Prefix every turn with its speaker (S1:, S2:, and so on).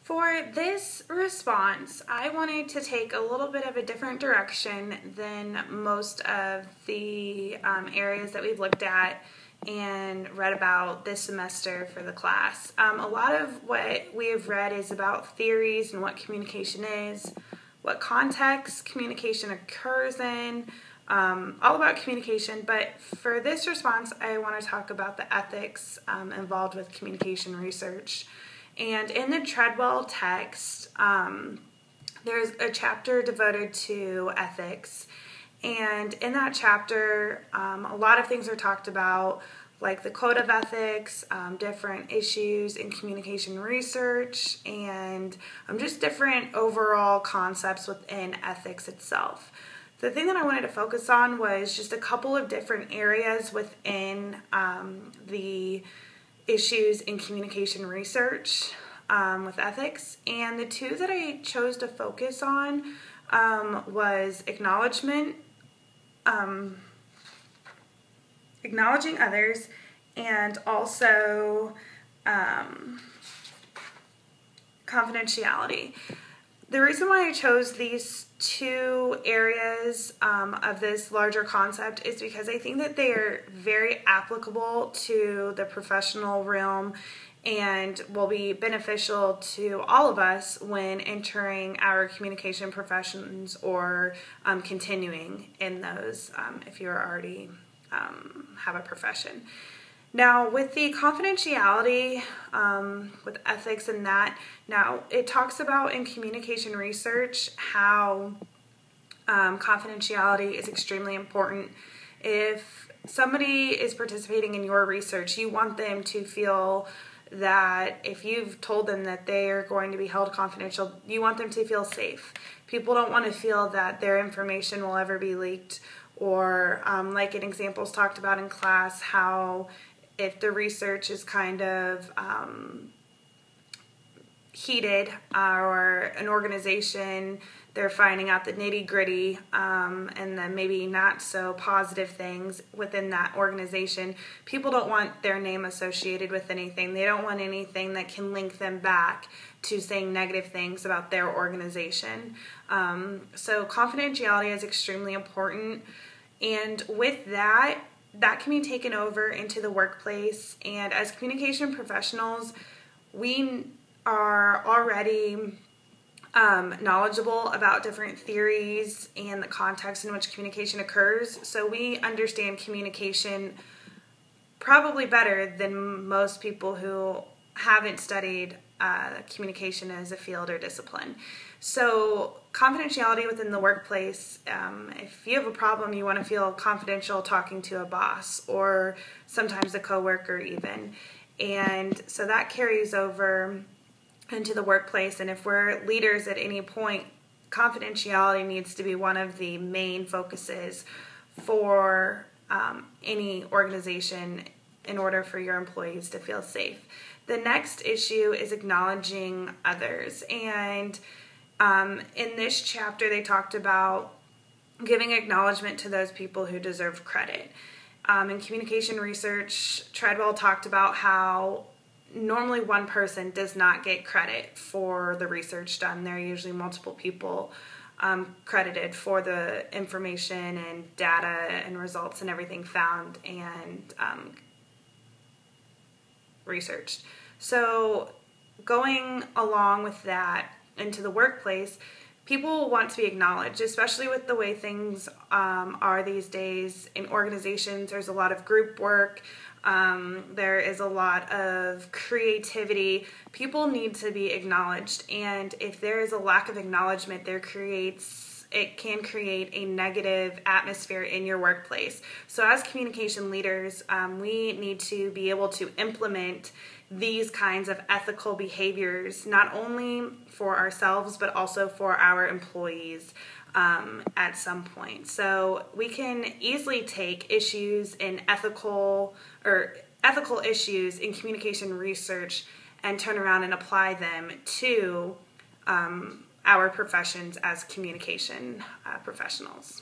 S1: For this response, I wanted to take a little bit of a different direction than most of the areas that we've looked at and read about this semester for the class. A lot of what we have read is about theories and what communication is, what context communication occurs in, all about communication, but for this response I want to talk about the ethics involved with communication research. And in the Treadwell text, there's a chapter devoted to ethics. And in that chapter, a lot of things are talked about, like the code of ethics, different issues in communication research, and just different overall concepts within ethics itself. The thing that I wanted to focus on was just a couple of different areas within the issues in communication research with ethics, and the two that I chose to focus on was acknowledging others, and also confidentiality. The reason why I chose these two areas of this larger concept is because I think that they are very applicable to the professional realm and will be beneficial to all of us when entering our communication professions or continuing in those if you already have a profession. Now, with the confidentiality, with ethics and that, now it talks about in communication research how confidentiality is extremely important. If somebody is participating in your research, you want them to feel that if you've told them that they are going to be held confidential, you want them to feel safe. People don't want to feel that their information will ever be leaked, or like in examples talked about in class, how if the research is kind of heated, or an organization, they're finding out the nitty-gritty and then maybe not so positive things within that organization, people don't want their name associated with anything. They don't want anything that can link them back to saying negative things about their organization. So confidentiality is extremely important, and with that can be taken over into the workplace. And as communication professionals, we are already knowledgeable about different theories and the context in which communication occurs. So we understand communication probably better than most people who haven't studied communication as a field or discipline. So confidentiality within the workplace, if you have a problem, you want to feel confidential talking to a boss or sometimes a coworker even. And so that carries over into the workplace, and if we're leaders at any point, confidentiality needs to be one of the main focuses for any organization in order for your employees to feel safe. The next issue is acknowledging others, and in this chapter they talked about giving acknowledgement to those people who deserve credit. In communication research, Treadwell talked about how normally one person does not get credit for the research done. There are usually multiple people credited for the information and data and results and everything found and researched. So going along with that into the workplace, people want to be acknowledged, especially with the way things are these days in organizations. There's a lot of group work. There is a lot of creativity. People need to be acknowledged, and if there is a lack of acknowledgement, it can create a negative atmosphere in your workplace. So as communication leaders, we need to be able to implement these kinds of ethical behaviors, not only for ourselves, but also for our employees at some point. So we can easily take issues in ethical issues in communication research and turn around and apply them to our professions as communication professionals.